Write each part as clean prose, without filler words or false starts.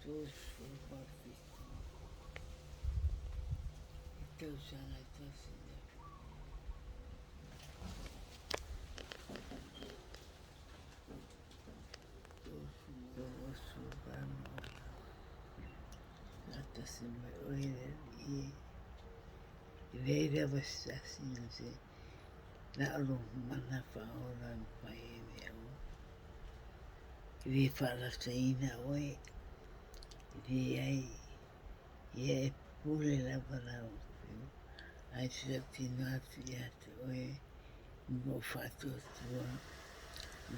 those for Buffy. Those are like this in there. Those for Bano. Not the same way. Reira was assim, assim. Nalo mana whaora pai e mea o. Ri wharasaina oe. Ri ai. Ia e pule lava rau. Ai tia tino atu i atu oe. Mo whatu atua.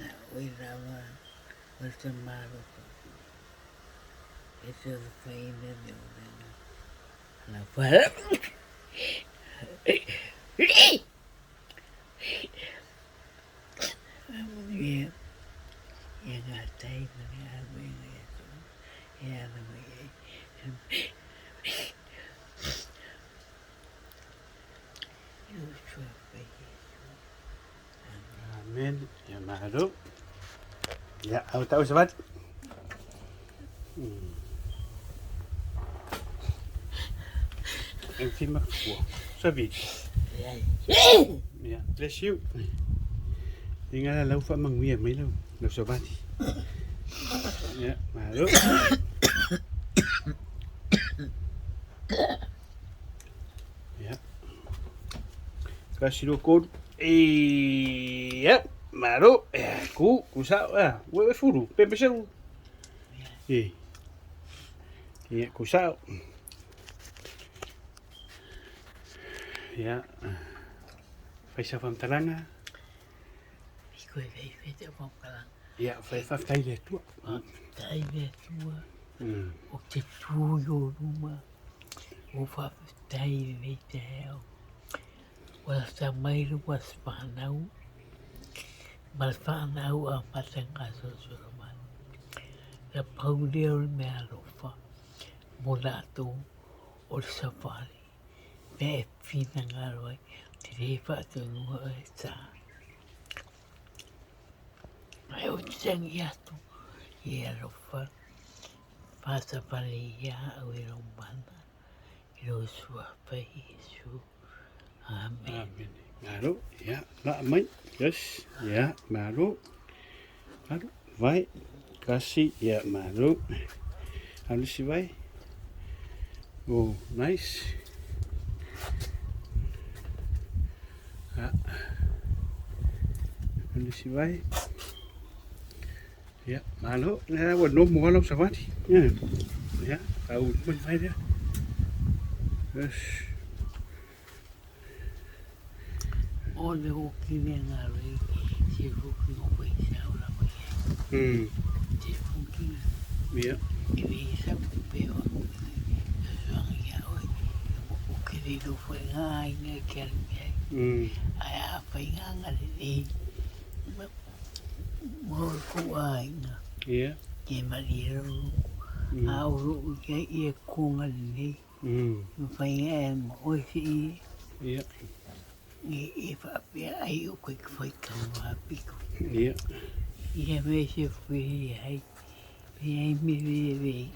Na oe rawa. Wata maro papu. E te whaina me o rena. Na whara. Ia ngā taima ni a wenga e tō. E ana mai e. Iu chua pai e tō. Amen. Ya maru. Ya, au tahu sahabat. Em phim mà của Sabi. Ya, bless you. Tinggal lah lau fa mangwi mai lau. Lau sahabat. Ya, maru. Ya. Kasih dokon. Ya, maru. Ku sao à? Wewe furu, pepe seru. Ya, ku sao. Ya. Fai fam talanga. Iko e vei te whakalang. Ya, fai tai le tu. Tai le tua. O te tūio ruma. O whawhitai vei te heo. Wala sa mai rua whanau. Mal whanau a matanga sosura mai. La paulea o mea rofa. Mo lato o le safari. Me e whina ngā roi. Te rewa atu nua e tā. Mai o te tangi atu. I a rofa. Pasa pare ia au e rombana. I ro sua pai Jesu. Amen. Amen. Maru. Ya, la mai. Yes. Ya, maru. Maru. Vai. Kasih. Ya, maru. Halus si vai. Oh, nice. Ya. Halus si vai. Ya, malu. Nah, buat nombor kalau sahabat. Ya. Ya, tahu pun vai dia. Yes. O le o kine ngā rei. Te fuki o wei sao la mai. Te fuki. Ya. E wei sao te peo. E suangi a oi. O kere do whai ngā inga kia ringai. Ai a whai ngā ngare rei. Mo ko a inga. Ya. Ke mariro. A uru ia ia kunga rei. Whai ngā e mo oi si i. Ya. E whapea ai o koe ka whai kaua piko. Ya. Ia me se whi ai. Pe ai me ve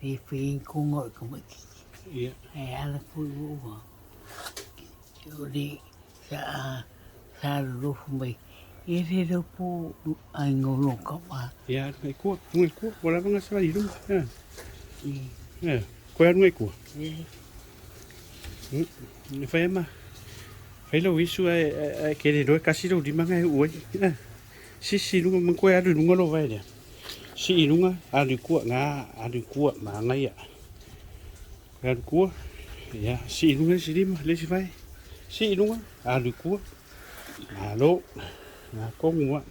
whi kunga o ka maki. Ya. Ai ala pui ua. O re sa rofu mai. E re ropo ai ngolo ka ma. Ya, ngai kuat. Wala bang sa hidup. Ya. Ya. Kau yang ngai kuat. Ni fai ma. Fai lo isu ai kere do kasi do di manga uai. Si lunga mangko adu lunga lo vai dia. Si lunga adu kuat nga adu kuat manga ya. Adu kuat. Ya, si lunga si di ma le si fai. Si lunga adu kuat. Halo. Na kongwa.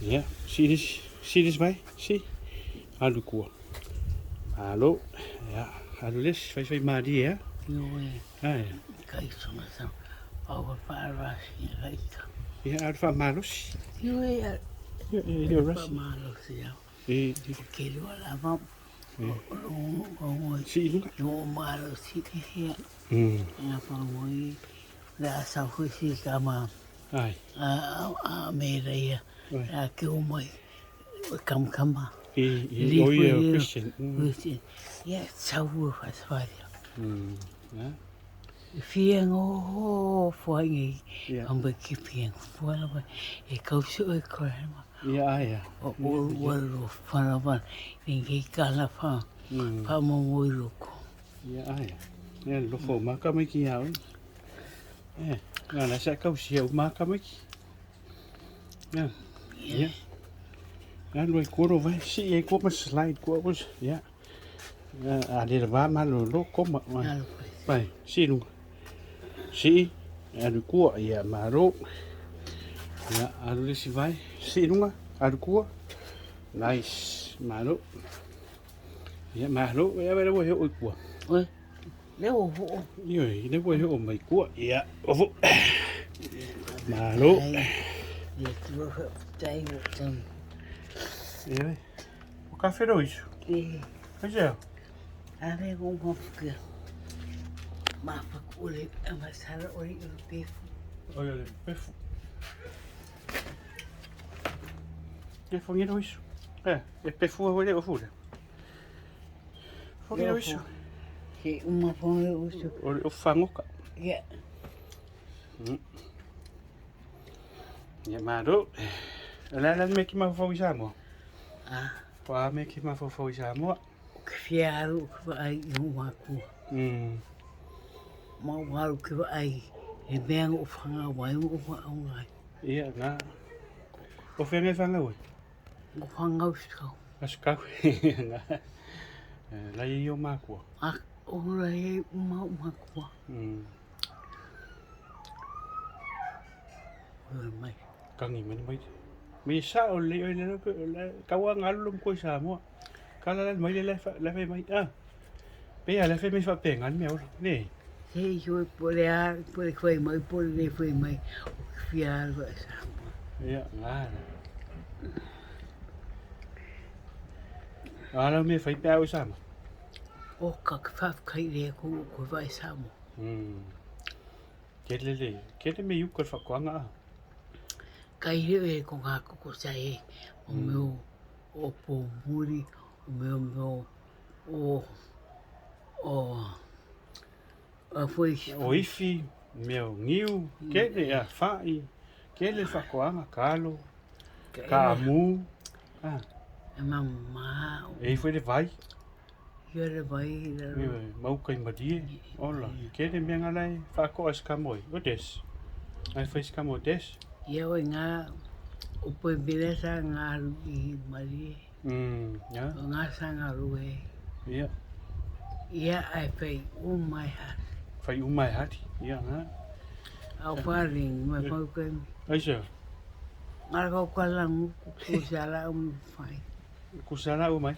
Ya, si dis vai. Si. Adu kuat. Halo. Ya, adu les fai madi ya. Yo e. Ai. Kai songa sa. Pau parasi kai ka. Ya, adu fa malos. Yo e. Ya, dia ras. Malo se ya. Ke lo la va. Si lunga. Yo malo si te ya. Na pa moi. La sa hui si ka ma. Ai. A me reia. A ke o mai. Kam kama. I oi o Christian. Ia tau whaswharia. Ja. Whiang o whaingi. Ja. Hamba ki whiang whaingi. E kausu e korema. Ja, ja. O waru whanawan. Ingi kala wha. Wha mongo loko. Ja, ja. Ja, lofo maka mai ki hau. Ja. Ja, na sa kausi au maka mai ki. Ja. Ja. Ja, noi koro vai. Si e ko ma slide ko was. Ja. Ja, de va ma lo kom ma. Vai, si nu. Si, aru kua ia maro. Ja, aru le si vai. Si nunga, aru kua. Nice, maro. Ja, maro, ja, we wo heel kua. Oi. Leo ho. Joi, le wo heel mai kua. Ja, ovo. Maro. Ia tua tai o tam. Ja. O café dois. Pois é. Ave com confia. Mapa ore a masara ore o pefu. Olha ali, perfo. Que foi isso? É perfo olha o fura. Foi isso. Que uma fome o isso. O fango ka. Ja. Ja, maro. La me que ma foi samo. Ah, Pa me que ma foi samo. que fiaru que vai uma cu. Mau waru que vai e bem o fanga vai o vai. Ia na. O fenge fanga oi. O fanga o sco. Aska. La io ma ko. Ah, o rei uma cu. Mai. Kangi men mai. Mi sa o le kawa ngalum ko sa mo. Kala mai le fe mai. Pe ala fe mi fa pengan me ora. Ne. Sei eu por foi mai por le foi mai. O fiaru essa. Ja, nga. Ala me fai pau sama. O ka fa kai le ko vai samo. Kele me yukar fa kwanga. Kai le ko nga ko sai. O meu o po muri, o meu foi O ifi, meu ngiu, kele a fai, kele fa kwanga kalo, ka mu. mamma. E foi de vai. Yo le vai. Mau kai madie. Ola, kele me ngalai fa ko as kamoi. O des. Ai fai skamo des. Yo nga o po beleza nga i mari. Ja. Nga sanga ruwe. Ja. Ja, ai fai my heart. Fai mai hati. Ja, nga. Au paring ma ko ko. Ai sa. Nga ko kalang ko sala fai. Kusala o mai.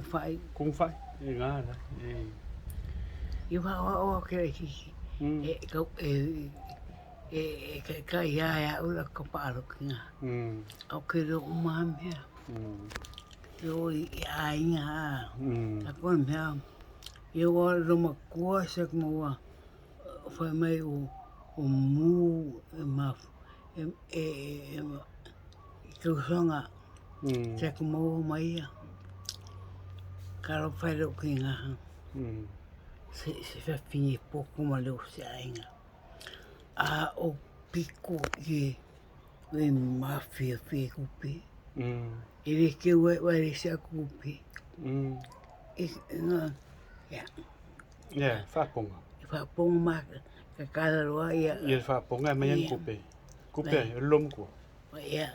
Fai. Kung fai. Nga na. Yo o ke ki. Ka ya ula ka paro kinga. Au ke ro umame. Yo ya inga. Ako me. Yo ro ma ko sa mo foi mai o mu ma que songa. Se como mai. Caro fai lo kinga. Se fa fini pouco ma lo se ainga. A o pico e mafia fe kupi. Ele que vai se kupi. Nga ya. Ja, fa ponga. Fa pong ma ka kala roa ya. Ia fa ponga mai ang kupe. Kupe lom ko. Ya.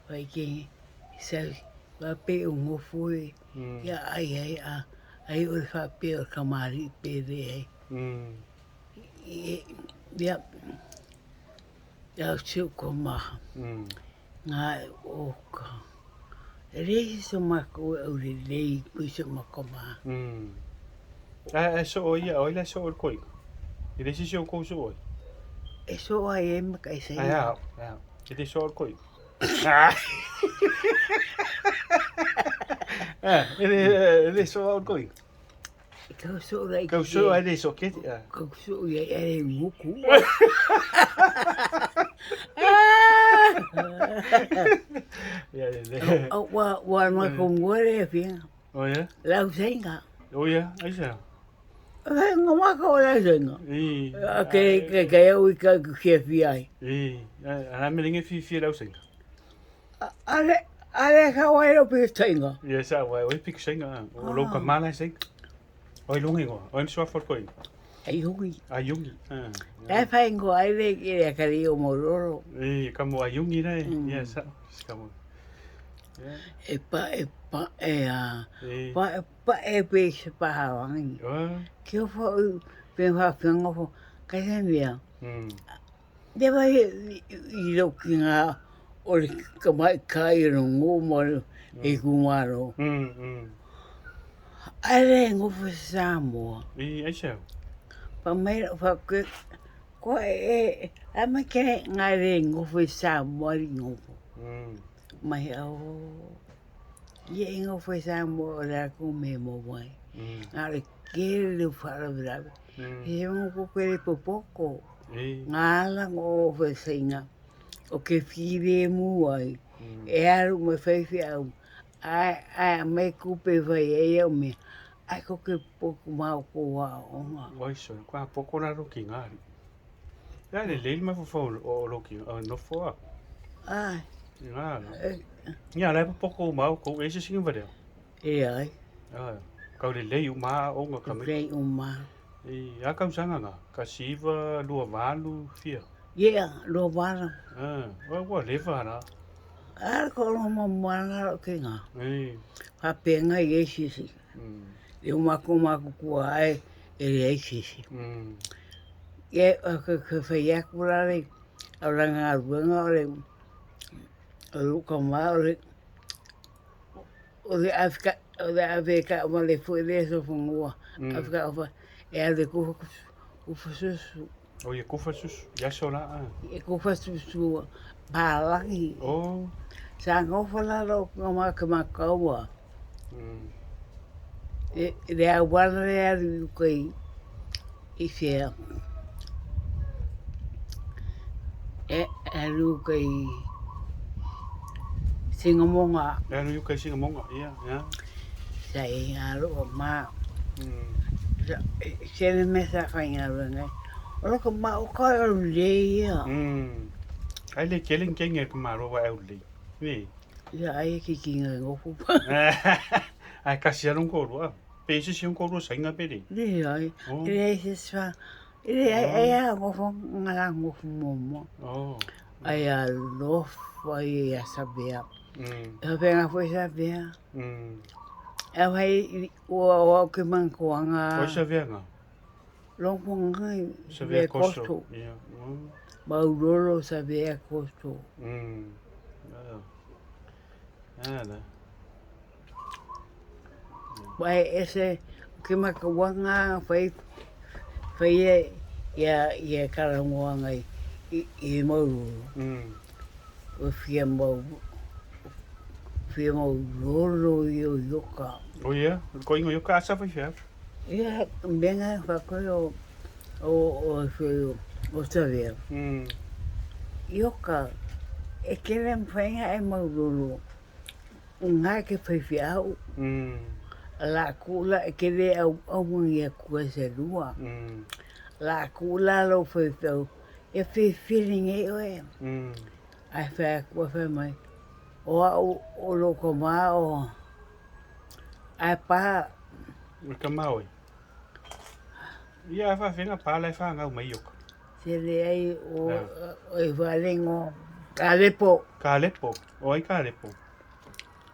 Vai que se va pe un foi. Ya ai ai o fa pe o kamari pe de. Ya. Ya se koma. Nga o ka. Rei so mako o rei puso makoma. So oila so ol koi. Ile si so ko so oi. Eso ai em kai sei. Ja. Ile so ol koi. Ile so ol koi. Kau so rai. Kau so ile so ke. Kau so ai muku. Ya le. Wa ma ko ngore fia. Oh ya. La senga. Oh ya, ai sa. Nga ma ko la senga. I. Ke o ka ke fia. I. Ana me linge fi la senga. Ale ka wa ro pe senga. Ya sa wa oi pik senga. O lo ka mala senga. Oi lungi ngo. Oi so for koi. Ai hui. Ayungi. E fai ngo ai le ke ka ri o mororo. Eh, kamo ayungi dai. Ya sa. Kamo. Pa e pe se pa hawangi. Ke o fa pe ha pengo fo ka se mia. De vai I lo ki nga o le ka mai kai no ngo mo e kumaro. Ale ngo fo Samoa. Ai sa. Pa mai fa ko e a ma ke nga le ngo fo Samoa ngo. Mai au ye ingo foi Samoa la ku me mo wai. Ngare ke le fara brave. E un po quelle poco. Ngala ngo foi singa. O ke fire mu ai. E aru me fai au. Ai me ku pe vai e o me. Ai ko ke pouco mau ko wa onga. Wai so, kwa poko na roki ngari. Ya le ma fo o roki no fo. Ai. Ngara. Nya la poko mau ko e se singa vale. E ai. Kau le uma o nga kame. Le uma. A kau sanga nga. Ka siva lua valu fia. Yeah, lo valu. Wa le vara. Ko no mamana ke nga. Pa penga e sisi. E uma kuma ku ai e sisi. E ka fai akurare. Ora nga ruanga ore. O ka maore. O de Afrika ma le foi de so fungua. Afrika o e a de ku susu. O ye ku sus ya sola. E ku susu ba lagi. Oh. Sa ngo fala lo ma ka wa. De a guardare a coi I fia. E lu coi Singamonga. Ya lu kai singamonga, ya. Sai ngalo ma. Se me sa kanya runga. Ora ko ma o ka le ya. Ai le kelen kenge ko maro wa euli. Ni. Ya ai ki kinga ngo fu. Ai ka sia non ko ro. Pe se si un ko ro singa pe Ni ai. Ile se sa. Ile ai ngo fu ngala ngo fu mo. Oh. Ai a lo foi a saber. Eu venho foi saber. E vai o que mancoanga. Foi saber nga. Long pongai. Saber costo. Ya. Baurolo saber costo. Nada. Vai esse que mancoanga foi ia karamoanga I mo. O fiambo lolo yo yoka. Oh yeah, ko ingo yoka asa foi chef. Ia benga fa ko o saber. Yoka e querem fenha e mo lolo. Nga que foi fiao. La kula e quere au mungia ku se lua. La kula lo foi fiao. E foi feeling e o. Ai fa ku fa mai. O lo komao. Ai pa. O kamao. Ia fa fenga pa la fa nga mai yoka. Se le ai o valengo. Kalepo. O ai Kalepo.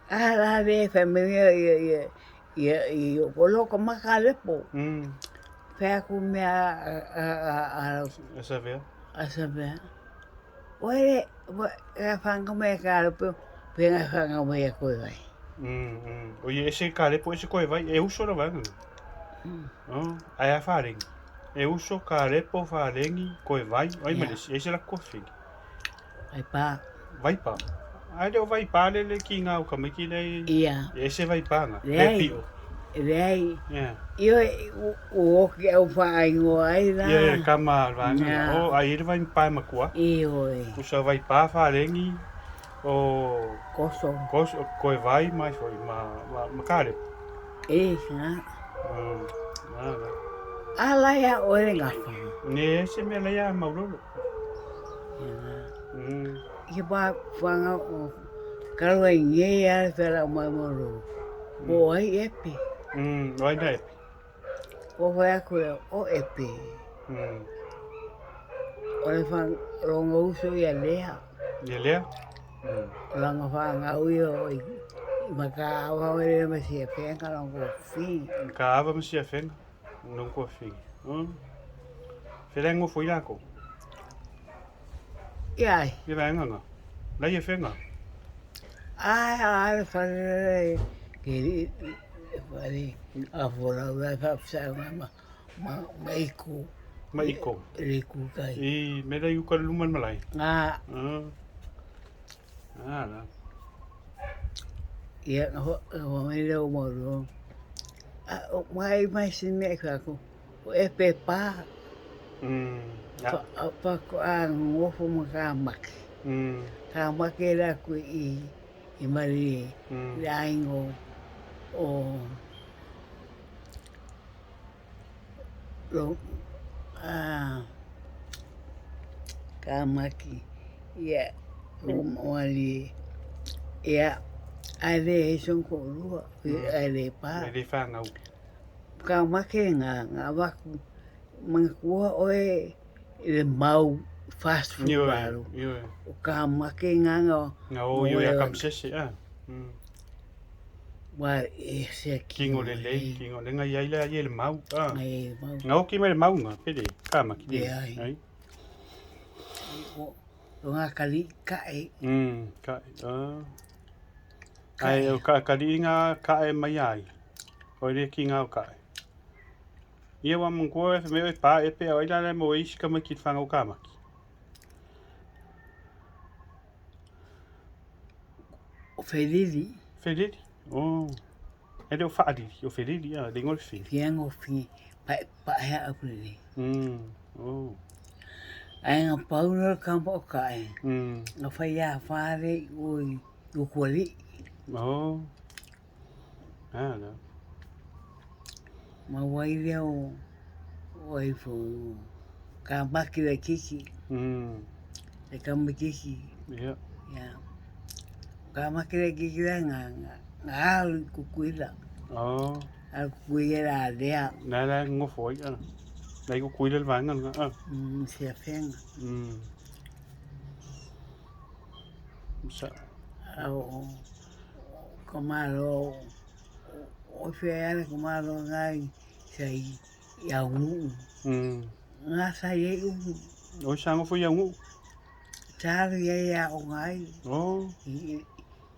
La de familia y yo coloco más Kalepo. Fa ku me a saber. A saber. Oye, la fanga me Kalepo. Venga fanga me ko vai. Oye, ese Kalepo ese ko vai, eu só vai. Ai a faring. Eu só Kalepo faring ko vai. Ai mas esse la ko fing. Ai pa. Vai pa. Ai deu vai pa le ki nga o kamiki le. Ia. Ese vai pa nga. Le pio. Rei, Yeah. o que eu faço aí lá. Ia kama vanga. Nga. O ai vai pai makua. Ioi, Usa vai pa farengi o koso. koe vai mai foi ma kare. Nga. Nada. Ala ya ore ngafa. Ne se Melaia maulolo. Nga. Ia pa whanga o karo e nge ya whera mai moro. O ai epe. Vai dai. O vai aku o epe. O le whang rongo uso ia lea. Ye lea. Langa whanga ui o i maka awa ore masi e whenga rongo fi. Ka ava masi a fenga. Non ko fi. Ferengo foi ako. Iai. Ye vanga. La ye fenga. Ai, whare ke whare a whora ua whapsanga ma iku. Ma iko. Riku kai. I mera i uka luman malai. Ngā. La. Ia ngā mai reo moro. Mai si mea kako. O e pe pā. Pako a ngofo ma kā maki. Kā maki ra koe i mari raingo o kā maki. Ia o mawali. Ia aere e son ko rua. Aere pā. Aere whangau. Kā maki ngā waku. Mga kua oe le mau fast food waro. O kā maki nganga o. Nga o yo ya kam sese. Wa e se Kingo le lei. Kingo le nga iaila ye le mau. Ngai mau. Nga o ki me le mau nga. Pere. Kā maki. Ai. O ngā kali kai. Kai. Ai o kari ngā kai mai ai. O re ki ngā o kai. Ia wa mungko e me e pa e pe ai la mo isi kama ki whanga o kamaki. O wheriri. Wheriri? E reo whaariri o wheriri a ringol whi. Fiango whi. Pa hea apuriri. Ai ngā paura kampa o kai. Ngā whai a whare ui kuali. Nada. Ma wai reo oi fu ka maki la kiki. Le ka kiki. Ia. Ya. Ka maki la kiki la ngā alu kukuila. Alu kukuila rea. Nada ngofo ai. Nai kukuila le vanga nga. Sia whenga. Sa. Au kamaro o whiara kamaro ngai sei ia ngu. Ngā sai e ungu. O sango fo ia ngu. Tāru ia o ngai.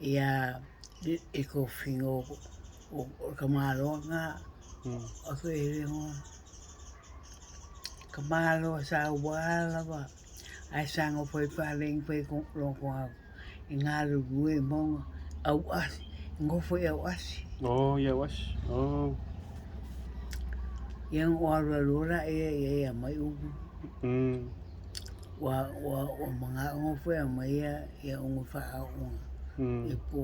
Ia e ko whingo o kamaro ngā. O where hoa. Kamaro sa wala wa. Ai sango foi wharing foi loko au. I ngā rugu e monga. Au asi. Ngofo e au asi. Ia wasi. Ia ngā rora e mai ugu. Wa mga ngofo e mai ia ungu wha unga. E pō.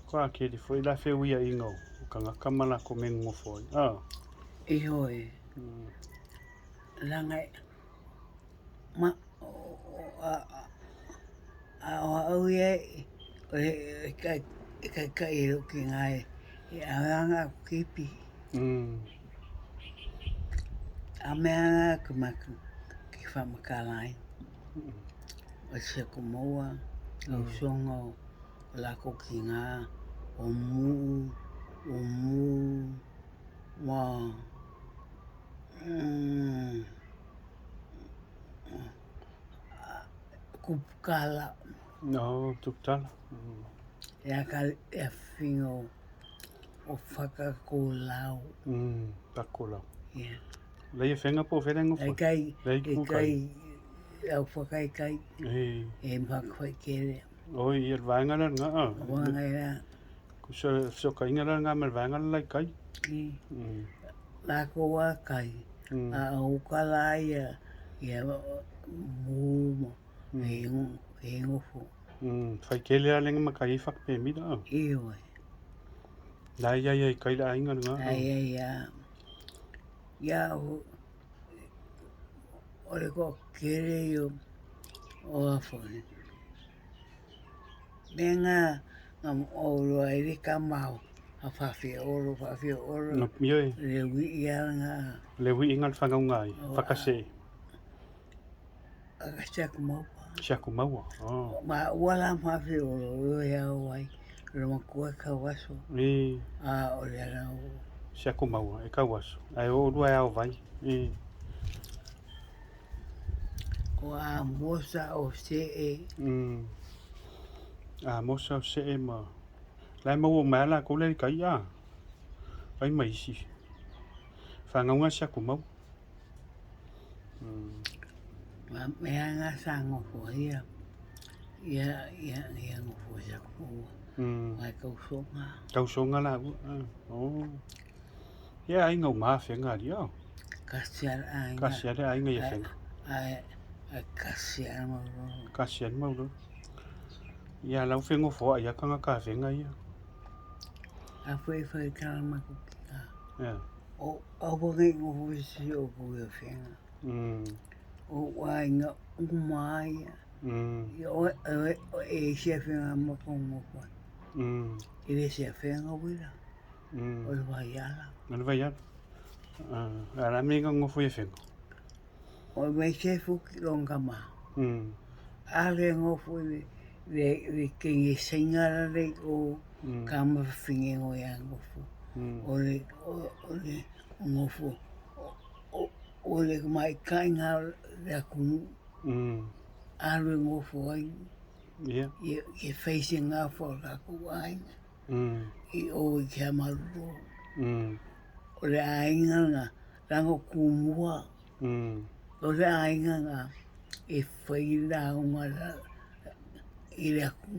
Koa kere foi la fe uia ingo. Kanga kamana ko me ngofo ai. E hoi. Langai. Ma au e kai e roki ngai. E awanga kipi. A mea kumaku ki whamakalai. O se kumoa. Au songo. Lako ki ngā. O mu. Wa. Kupukala. Tukutala. Ia ka e whingo o whakakolau. Pakolau. Ia. Lei e whenga po wherengo fo. Kai au whakai kai. E mhakwai kere. Oi, il vaingala nga. Wanga ia. Ku so ka ingala nga mal vaingala lai kai. La koa kai. A ukala ia. Ia mūma. E ngofo. Fai kele a lenga makai fak pe mi da. Ioi. La ia kai la inga nga. Ai ia ore ko kere yo o afone. Nenga ngam oro ai ka mau. A fafi oro. No ioi. Le wi ia nga. Le wi ingal fanga ngai. Fakase. A sak mau. Shaku mau. Oh. Ma wala fafi oro ia wai. Roma kua ka waso. A ore ana o. Shaku mau e ka waso. Ai o rua ao vai. Ko a mosa o se e. A mosa o se e ma. Lai mau o mala ko le kai a. Ai mai si. Fanga nga shaku mau. Ma me anga sango fo ia. Ia ngofo shaku. Mai kausonga. Kausonga la. Oh. Ia ai ngau ma fenga dio. Kasian ai. Kasian ai ngai fenga. Ai kasian mau. Kasian mau do. Ia lau fengo fo ia kanga ka fenga ia. A foi kala ma kuka. Ja. O ngi ngofo si o ko ia fenga. O wai nga umai. O e fenga mo ko mo ko. Ele fenga wila. O vai ala. Não vai já. Era amiga ngofo ia fenga. O me fu longa ma. Ale ngofo le que señala le o kama finge o ya ngofo. O le ngofo. O le mai kainga le ku. Ale ngofo ai. Yeah. Ye facing up for la ku ai. I o ke malu. O le ainga nga rango kumua. O le ainga nga e whaila unga la i le aku.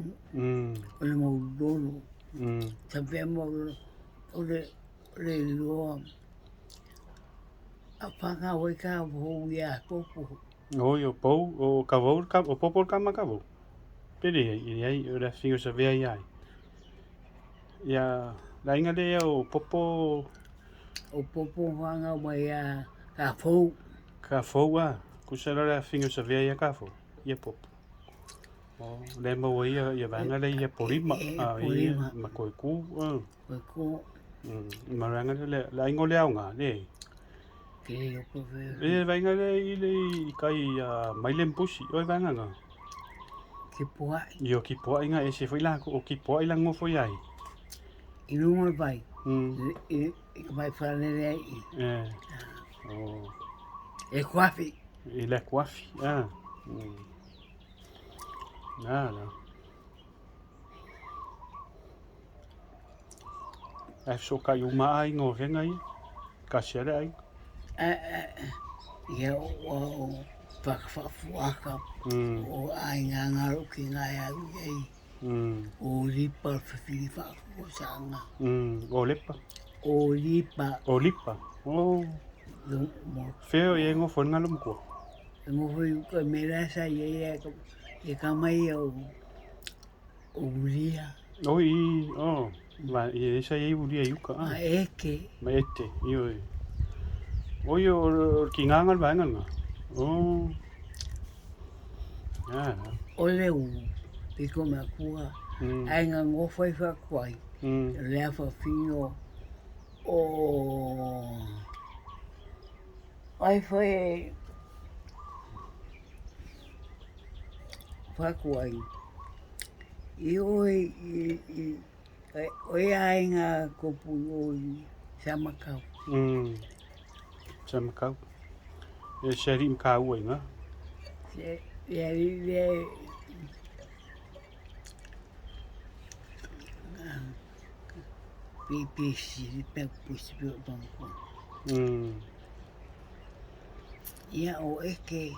O le maulolo. Tapea maulolo. O le loa. A whanga oi ka whou ia kopo. Oi, o pou, o kavou, o popo kama kavou. Pere ai, o la fingo sa vea ai. Ia, la inga de o popo. O popo whanga mai a ka whou. Ka fou a, kusara la fingo sa vea ia ka fou. Ia popo. O, le mau ia vanga le ia porima. Ia, ma koe ku. Koe ku. Maranga le, la ingo le au ngā, le. Ke o ko vea. E vainga le i kai maile mpusi, oi vanga ngā. Ki puai. Io ki poa inga e se foi la, o ki poa ila ngofo iai. I runga vai. I ka mai whanere ai. E kuafi. E le kuafi, Nada. E so kai uma ai ngō venga i. Kasiare ai. Ia o whakawhafuaka. O ai ngā ngaru ki ngai au iei. O lipa whiwhiri whakawhosanga. O lepa. O lipa. O lipa. O. Feo e ngofo ngā lumkua. Ngofo i uka merasa iei e ka mai o uria. Oi, ma e esa e uria iuka. Ma eke. Ma ete, ioi. Oi o ki nganga vanga ngā. O leu, piko mea kua. Ai ngā ngofo i whakuai. Lea whawhino o... Ai whae... Whakuai. I oi... Oi ai ngā kopu oi samakau. Samakau. E seri mkau ai ngā. Le pipisi pe pusi pe tonko. Ia o eke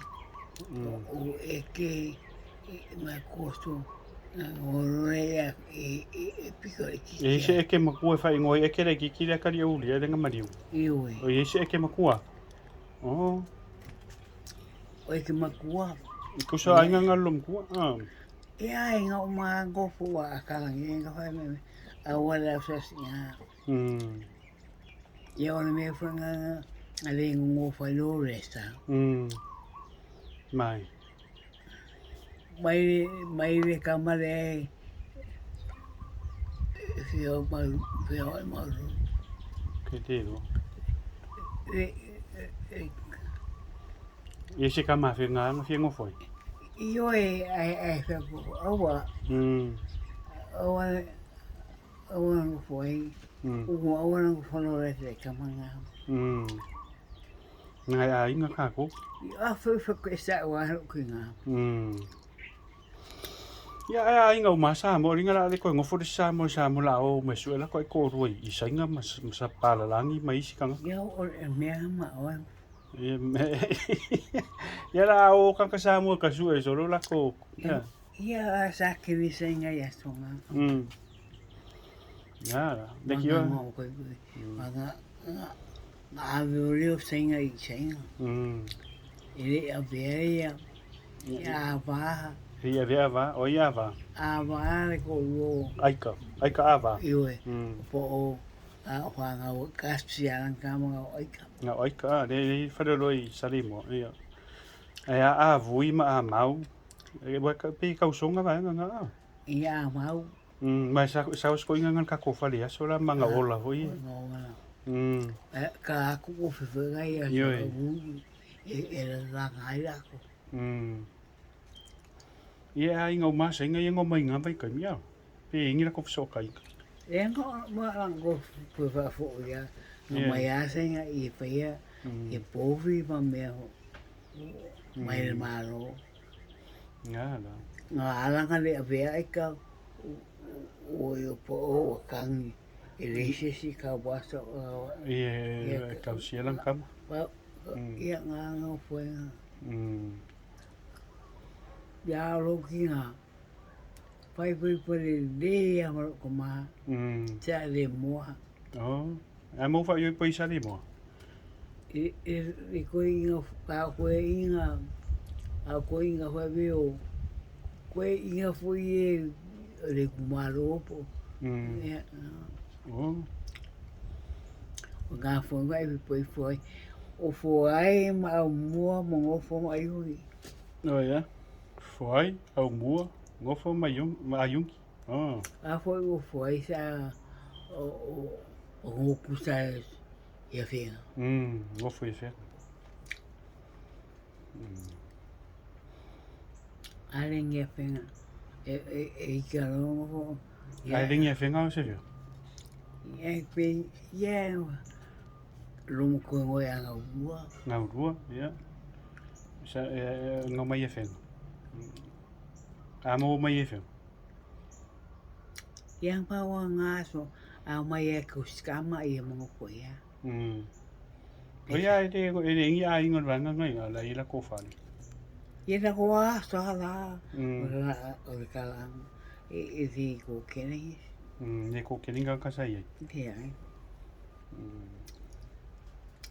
ma koso ngoroe e piko e E se kiki eke makua whai ngoi eke rei ki kiri akari au lia renga mariu. iwe. O e se eke makua. Oh, O e ke makua. kusa ainga ngalum kua. Ia inga o maa ngofu wa akalangi inga whai me a wala sasi ngā. Ia ona me whanga a le ngongo whai lo resta. Mai. Mai le kamare ai whio ai mauru. Ke te ro. E E se ka mawhi ngā anga whia ngofoi. Io ai whako awa. Awa ngo whai. Ugo awa ngo whano rete kamanga. Ngai a inga kako. A whako e sa ua hano ki ngā. Ia a inga o masa mo ringa la le koe ngofo de sa mo la o me suela koe ko roi i sainga sa palalangi mai isi kanga. Ia o e mea ma oa. Ia la o kaka sa mo ka su e solo la ko. Ia a sa kiri sainga ia songa. Ia la. Deki o. Manga koe koe. Manga a violio sainga i sainga. Ele a vea ia. Ia a vaha. Ia vea va, o ia va. A vaha le ko uo. Aika a va. Iwe. Po o a whanga o kasi alang kama o aika. Nga aika, le whaleroi salimo. Ia. Ia a vui ma a mau. E waka pe kausonga vai nga. Ia a mau. Mai sa sko inga ngan ka ko fali aso la manga ola hoi. Ka aku ko whiwhanga ia. E la ngai ako. Ia inga o masa inga inga o mai ngā vai kai mia. Pe ingi la ko fisoka inga. E nga ang ko whiwhafo ia. Nga mai asa inga i whaia. E povi ma mea ho. Mai le maro. Nga la. Nga alanga le a vea ika. O i o po o kangi. E reise si ka wasa. Ia kausia lang kama. Ia nga whainga. Ia roki ngā. Pai pare le amaro ko maa. Tia le moa. Oh, a mo fa yo po isali mo. E koe inga, ka koe inga. A koe inga whai veo. Koe inga fui e le kumaro opo. Oh. O ngā whainga e poi fwai. O fwai ma au mua mo ngofo mai hui. Oh ya. Foi au mua, ngofo mai ma ayungi. Oh. A fwai o fwai sa o ngoku sa ia whenga. Ngofo ia whenga. Arengi ia whenga. E ika rongo. Arengi ia whenga o se vio? E pe, ia. Lomo koe ngoi a ngau rua. Ngau rua, ia. Sa ngau mai ia whenga. A mo mai ia whenga. Ia paua ngā so. A mai e kuskama i a mga koe ia. O ia e ingi a ingon ranga ngai la ila ko whani. Ia na koa so hala. O le kalang. E di ko kenei. Ne ko keninga kasai ai. Ia.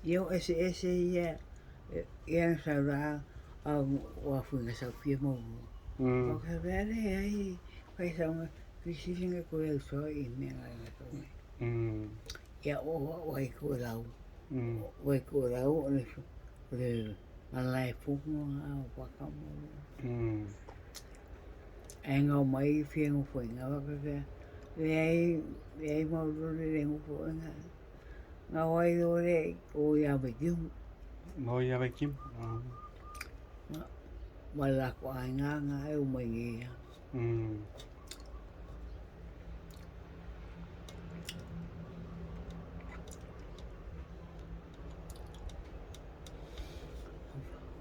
Ia ese ia. Ia sa rā. O a whinga sa pia mo. O ka vere ai. Pai sa unga. Kisiringa ko e so i mea ngai tonga. Ia o ai ko rau. O ai ko rau o le Melaia fuku ngā o whakamo. E ngau mai whiengo whainga waka kia. Le ai mauro le rengo whainga. Ngā wai o le o ia wekimu. O ia wekimu. Mai lako ai ngā e o mai ngia.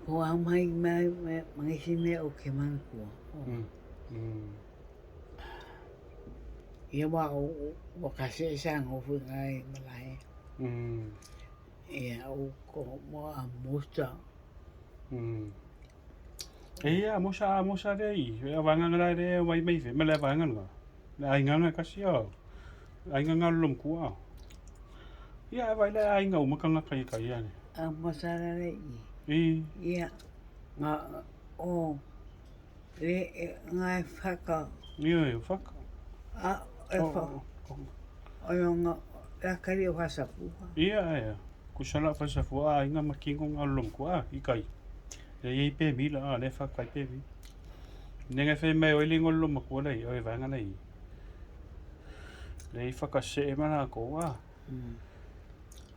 O a mai si mea o ke mana kua. Ia wa o kase sa ngofu ngai Melaia. Ia o ko mo a mosta. Ia, mosa rei. Wanga ngara re wai mai fe. Mele wanga nga. Ai nganga kasi o. Ai nganga lum kua. Ia, vai le ai ngau makanga kai kai ane. A masara rei. Ia. Ngā, o, ngai whaka. Ia, whaka. E whaka. O ngā, e kari o whasapua. Ia. Kusala whasapua, ai ngā makingo ngā lum kua, i kai. Ia pe mila, le whaka pe mi. Nenga whai mai oili ngolo makua lei, oi vanga lei. Lei whakase e mana koa.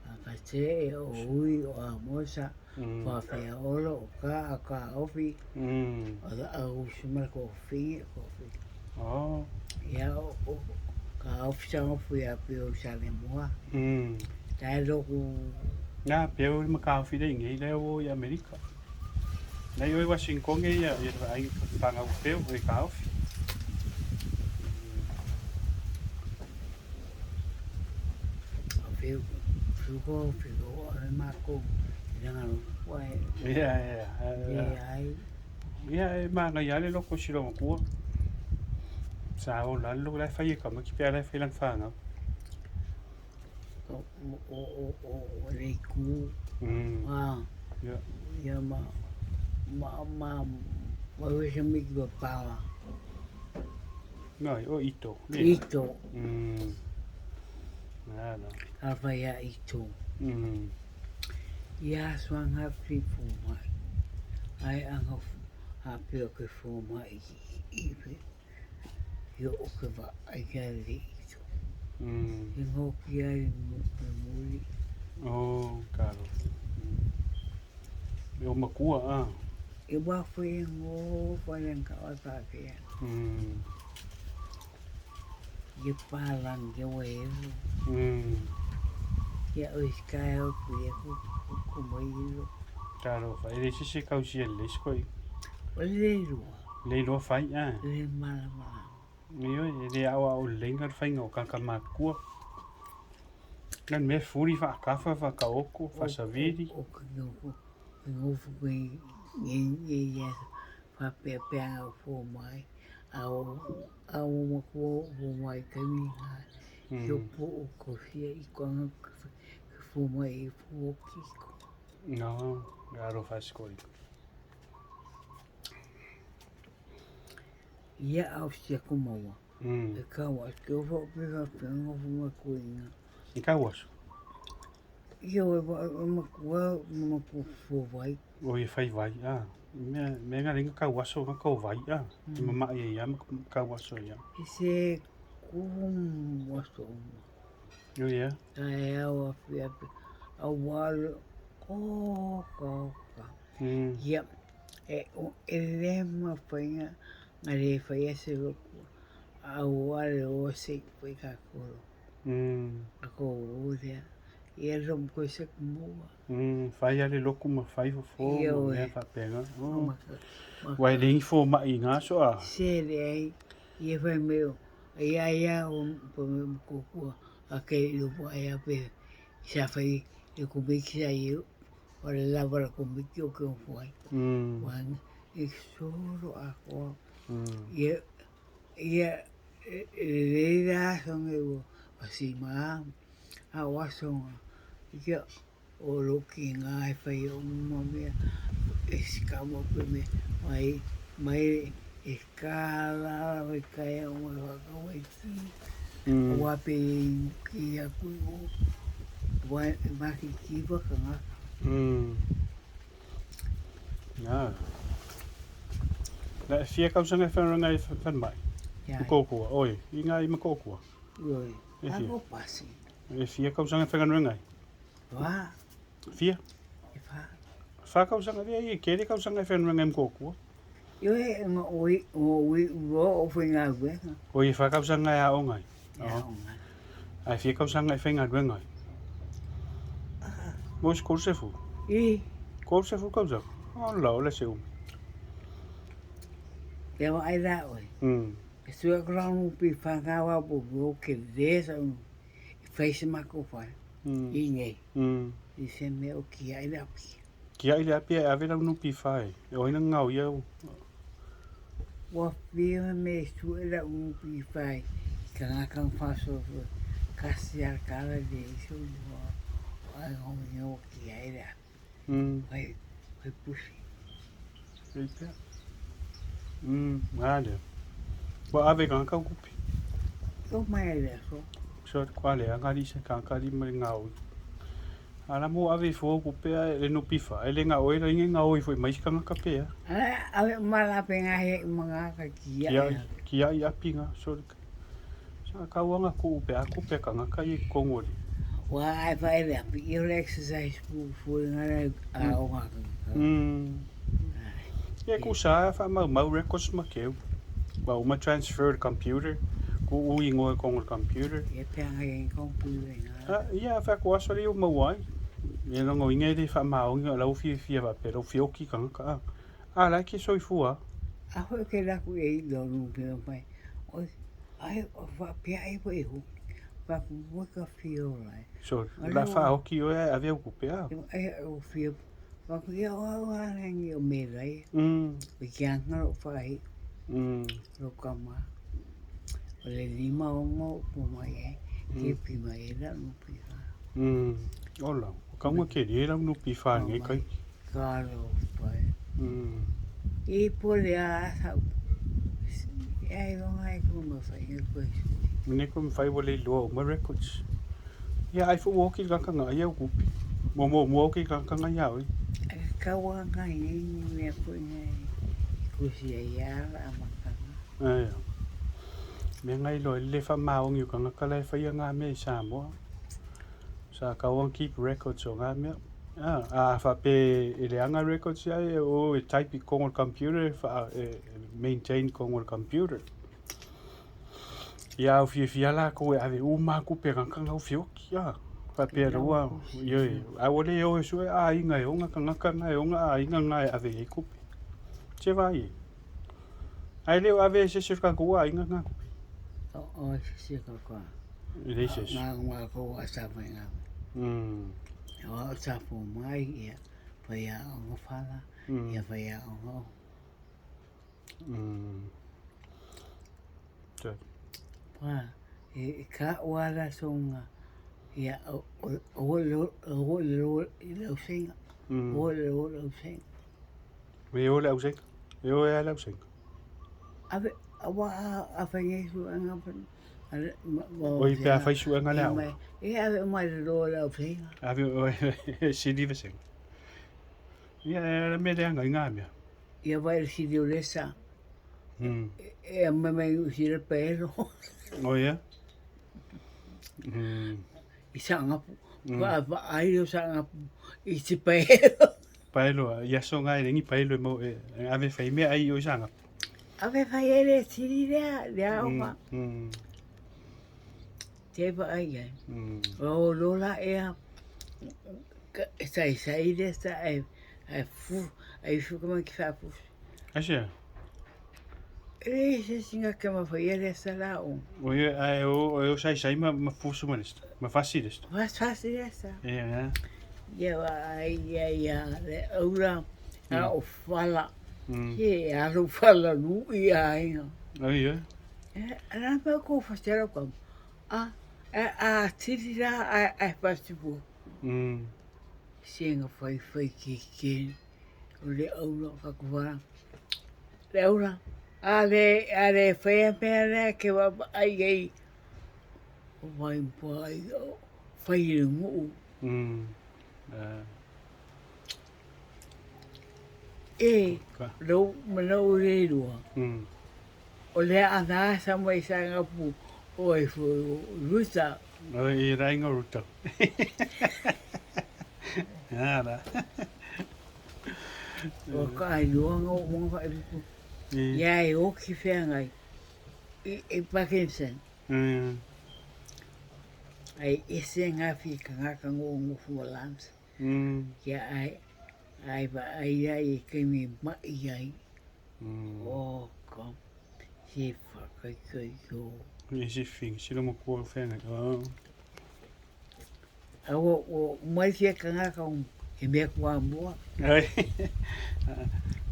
Whakase o ui o a mosa. Whawhia olo o ka a ka ofi. O da au sumara ko whingi ko whingi. Ia o ka ofi sa ofi a pio sale mua. Tai loku. Nga pio i maka ofi lei ngei leo i Amerika. Nei oi Washington ia ai panga o peo e ka ofi. Figo, ai mako. Ia e manga ia le loko siro makua. Sa o lalo lai fai ka maki pia lai fai lang whanga. O rei ku. Ia wawesa miki wa pawa. Ngai, o ito. Ito. Nada. Alwhai a ito. Ia swanga whipu mai. Ai anga hape o ke whu mai i iwi. Ia o ke wa ai kia re ito. I ngoki ai muri. Karo. E o makua, I wawhi ngō wharenga o tāpea. Ia pālang ia weeru. Ia oiskai au pia ku mai iro. Karo, whai re sisi kausi e les koi. O leirua. Leirua whai, Le mala. Io, e re awa o lengar whai ngau kaka makua. Ngan me furi whakafa whakaoko, whasaviri. O ngofu kui ngi ia whapea peanga o fō mai. Au makua o mai kami ngā. Yo po o kofia i konga ka fō mai i fō kiko. No, garo whaskoi. Ia au sia kumaua. E kawa, ke o whapea ngofu makua inga. I kawas? Ia o makua fō vai. O i whai vai, Me ngā ringa kawaso ngā kau vai, I mama ia kawaso ia. I se kumaso. Yo ia. Tai au a whia au walo. Ka. Ia, e lema whainga ngā re whai ase roku. Au wale o se whai ka koro. Ako urea. Ia rom koe se kumua. Whai ale loku ma whai fo Ia mo oe. mea whapenga. Wai ringi fo mai ngā soa. Se re ai. Ia whai meo. Ia o me kukua. A kei lupo ai a pe. Sa whai e kumiki sa iu. O le lawara kumiki o ke o whai. Wang e soro a koa. Ia reira songe o wasima. A wasonga. Ia o loki ngā e whai o mea. E skamo pe me. Mai e kāra wai kai o mai wakawai ki. Wape ki a kui o. Maki ki waka ngā. Nā. La fia kausanga whanranga I whanmai. Makokua, oi. I ngā I makokua. Oi. Ako pasi. E fia kausanga whanranga. Wā. Fia? E wha. Wha kausanga rea I kere kausanga whanranga makokua. Yo e ngā oi uro o whi ngā wenga. Oi wha kausanga a ongai. Ia o ngā. Ai fia kausanga I whainga ruengai. Mois kousefu. Kousefu kausanga. Lau, le se Te wa ai rā oi. E sua kranu pi whakawa po bro ke resa un. I whaise mako whai. I ngei. I se me o ki ai rapi. Kia ile api ave lau nupi fai. E oina ngau iau. Wa pia me su era pi fai. Ka ngaka faso kasi ar kala de iso wa ai ho yo ki era. Ai pusi. Eita. Ada. Wa ave kanga kupi. Ko mai era so. So kwale angari se kanga di mai ngau. Ala mo ave fo kupe le nupi fai. Le ngau era inge ngau foi mais kanga kapea. Ave mala penga he mga ka kia. Kia ia pinga so. Sa kawanga ku pe aku pe kanga kai kongori. Wa ai fa era your exercise fu ngara a o ha. Ja, ku sa fa mau records ma keu. Ba uma transfer the computer. Ku ui ngoi kong computer. E penga e computer nga. Ja, fa ku asori o mawai. Ye no ngoi ngai de fa mau ngi la ufi va pero fioki kanga ka. La ki soi fua. A ho ke la ku e do no pe pai. O ai va pe ai po e hu. Va ku ka fio lai. So, la fa hoki o ave o pe a. Ai o fio. Va ku ia o hangi o me lai. Pe kia ngaro fai. Lo kama. O le lima o mo po mai e. Ke pi mai e la no pi fa. Ola. Kama ke ri la no pi fa ngai kai. Karo pai. E po le a sa. Ai no ai ko mo fai e ko. Mene ko fai wole lo ma records. Ya ai fu woki ka kanga ia kupi. Mo ki ka kanga ia oi. Ka wa ka ni me ko ni. Ku si ia a makanga. Ai. Me ngai lo le fa mau ngi kanga kala fa ia nga me sa mo. Sa ka won keep records o nga me. Fa pe ele anga records ya o type con computer fa maintain con computer. Ya o fia la ko ave uma ku pe kanga o fio ya. Fa pe roa yo a wole yo so a inga yo nga kanga yo nga a inga nga ave e ku. Che vai. Ai le ave se se ka ko a inga nga. O se ka ko. Ele se. Nga ko wa sa mai nga. O sa po mai ia. Pa ia o fala. Ia pa ia o. Pa e ka wala songa. Ia o lo senga. O lo senga. Me o la usek. Eu é la usek. Ave awa a fange su anga pa. Oi pe a fai su anga la. E ave mai lo la senga. Ave si dive sen. Ia me de anga nga me. Ia vai si dio lesa. E me me usir pelo. Oh ja. I sanga va ai o sanga I te pelo. Paelo, ia so ngai ringi paelo mo ave fai me ai o sanga. Ave fai ele tiri lea o ma. Te va ai ai. O lola ea sai desta ai fu como que fa fu. Asia. E se singa que ma fai ele sala o. O ia o sai ma fusu manist. Ma fasilist. Vas fácil essa. Ja. Ja ai le ora a o fala. E a lo fala nu e ai. Oh ja. Era para ko fazer como. A tirar a festival. Singa foi que o le ora ka kuara. Le ora. Ale foi a pena que va ai o vai pai foi mu. Lo le lua. O le ana sa mai sanga pu o e fu ruta. O i rainga ruta. Nada. O ka luanga o mo fa pu. Ya e o ki fenga e Parkinson. Ai ese nga fica nga ka ngo fu lams. Ya ai ba ai que me mai. O kom. Si fa kai yo. Esse fim, se não cor fenga. O mai fica nga ka e mea kua mua, Ai.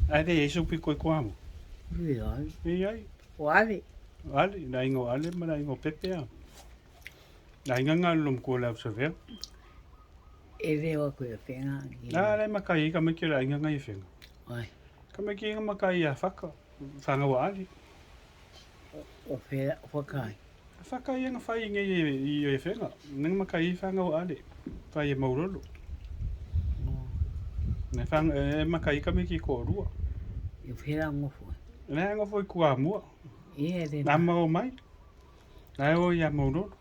Ai de eso pico kwamo. ui oi, Ai. o ale, Ale, na ingo ale ma na ingo pepe a. Na inga ngalum ko la observer. e reo koe a whenga. Na le makai ka me kira inga ngai fenga. Ai, Ka me ki inga makai a faka. Fanga wa ali. o whera, o whakai. Faka inga fai inga i fenga. Nang makai fanga wa ali. Fai e maurolo. Na fanga e makai ka me ki ko rua. I whera ngofo. Na ngo foi kua mua. I e re Na mau mai. Na o ya maurolo.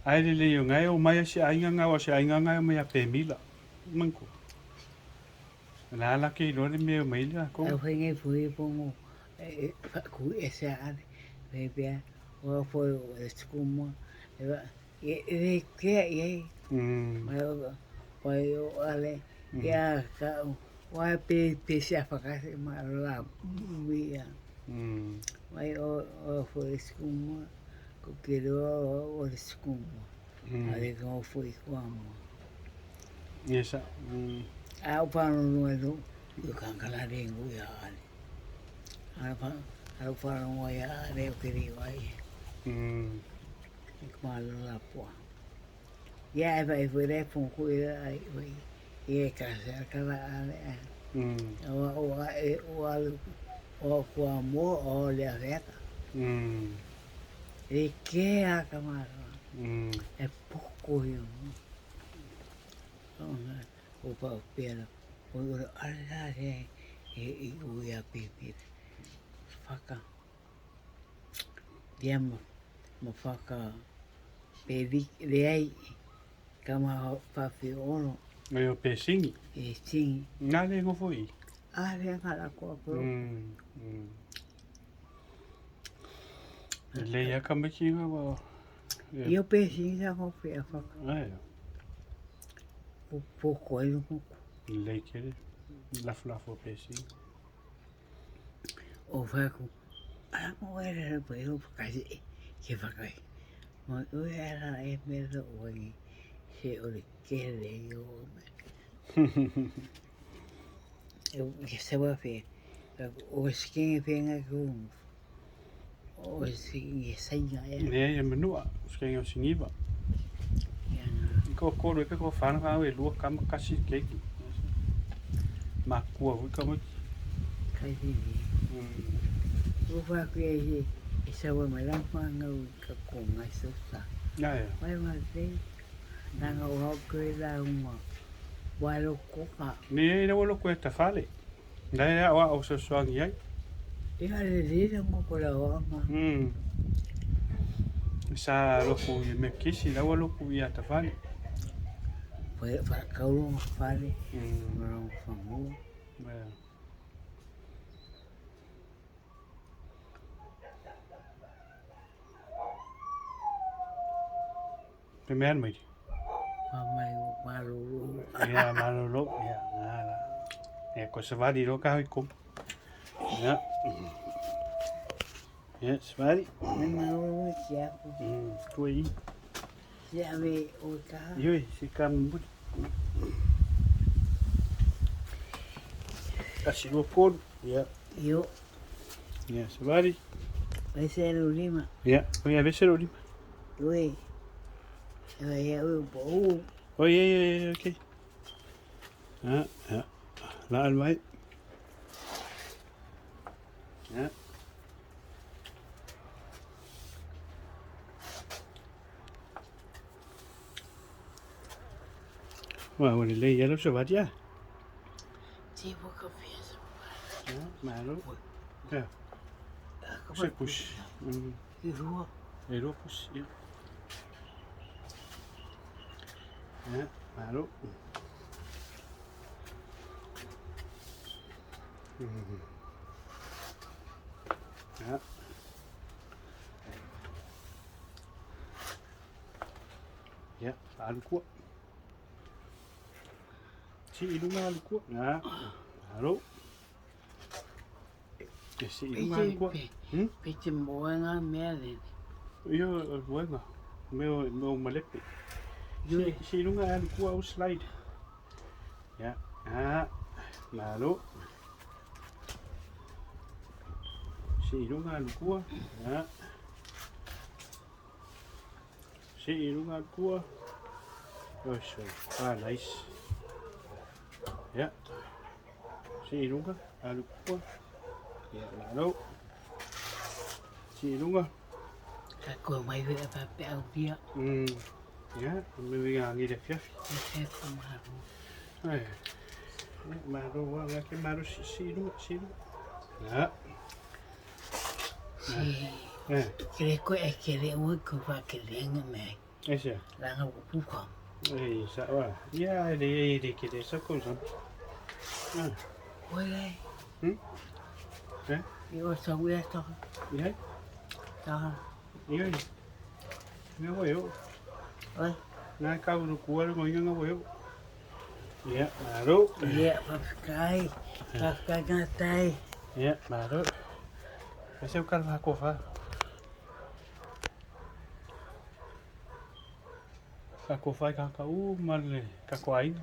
Ai le yo ngai o mai si ainga nga o si ainga nga me a pe mila. Manko. Na la ke lo le me mai la ko. Au whenga i pui pongo, ku e se are, pepea, o a poi o e tukuma, e re kea i ei, mai o ale, ia ka, o a pe se a whakase, ma la mia, mai o a poi e tukuma, ko ke roa o e tukuma, a re ka o poi kua mua. Yes. A o pano no e no, i kankala rengu ia ale. Ai whara ngoi a reo ke reo ai. I kumalo la pua. Ia e vai fwere punku i ai wai. I e kasa kala ale a. O kua mua o lea veka. E ke a kamaro. E puku i o pa pera. O ura ala re i ui a pipira. Whaka. Ia ma whaka pe reai ka ma whawhi ono Mai o pe singi. e singi. Na le ngo foi. A rea ngara kua kuro. Le ya ka me ki nga wa. Io pe singi sa ko pe a whaka. Ai. Po koe luku. Le ke. La fo pe singi. O whaku. Ara mo e re po e upa kasi ke whakai. Mo ue ara e mera oangi se o le kere i o me. Ke sawa pe. O skingi penga kumu. O skingi sainga e. Le ya menua. Skenga o singiva. Ko ko re ko fa na e lu ka ma kasi ke. Ma kua ka mo. Kai ni. O whaku e he. E sawa mai lamanga u ka konga so sa. Ya ya. Mai ma te. Nanga o hau koe la uma. Walo koka. Ni na wo ko ta fale. Na ya wa o so so ngi ai. E ale rira mo ko la wama. Sa lo ku me kisi na wo lo ku ya ta fale. Foi whakauro ma whare. Marong whangu. Ya. Pe me mai. Pamai o maruru. Ya malolo ya ngala. E ko se vadi ro ka ko. Ya. Ya, se vadi. Me maruru ki ako. Toi. Si ame o ka. Yoi, si kam but. Kasi lo kon. Ya. Yo. Ya, se vadi. Vai ser o lima. Ya, voy a ver se lo lima. Ue. E vai e o po. Oye, ok. Ja, ja. La al mai. Ja. Bueno, le ya lo se va ya. Si vou confiança. Ja, malo. Ja, se push. E rua. Ero push. Ja. Ja, malo. Ja. Ja, al kuat. Si ilunga al kuat. Ja. Halo. Que si ilunga al kuat. Pete moanga mea le. Yo, bueno. Meu malepe. Si runga alu kua o slide. Ya. Malu. Si runga alu kua. Ya. Si runga alu kua. Oh, sorry. Nice. Ya. Si runga alu kua. Ya, malu. Si runga. Kako mai vea pape au pia. Ya, me ngi de fiafi. Kako maru. Ai. Maru wa ngake maru si runga. Ya. Kere koe e kere oi ko wha kere nga mai. Ese. Ranga o puka. Ei, sa wa. Ya, de kere sa ko sa. Oi lei. I o sa wea toka. Ya. Toka. Ya. Nga wa yo. Oi. Nga ka uru kua ngo nga wa yo. Ya, maru. Ya, papikai. Papikai ngatai. Ya, maru. Ese o kalva ko fa. Ka fai ka male ka ai.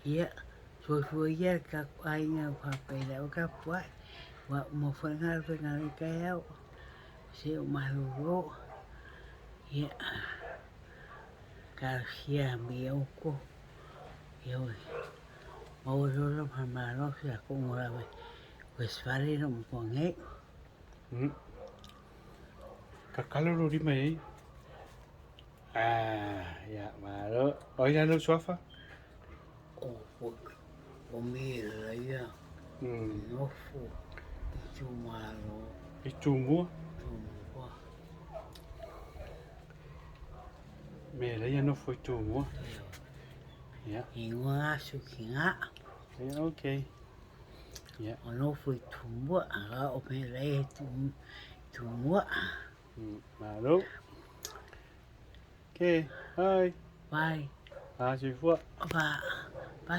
Ya. So ia ka ai nga papai la o ka puai. Wa mo fa nga pe nga ka au. Se o mahuro. Ya. Ka hia mi o ko. Yo. Mau rolo pa malo sa ko ngora we. Wes fare no mo ngai. Ka kaloro ri mai. Ya, malo. Oi na no sofa. O Melaia. No fu. Tu malo. Itu mua. Tumua. Melaia no foi tu mua. Ya. Ingoa sukinga. Ya, okay. Ya. O no foi tumua. Aga o Melaia tumua. Malo. Okay. Bye. Bye. À, chị Phượng. Bye.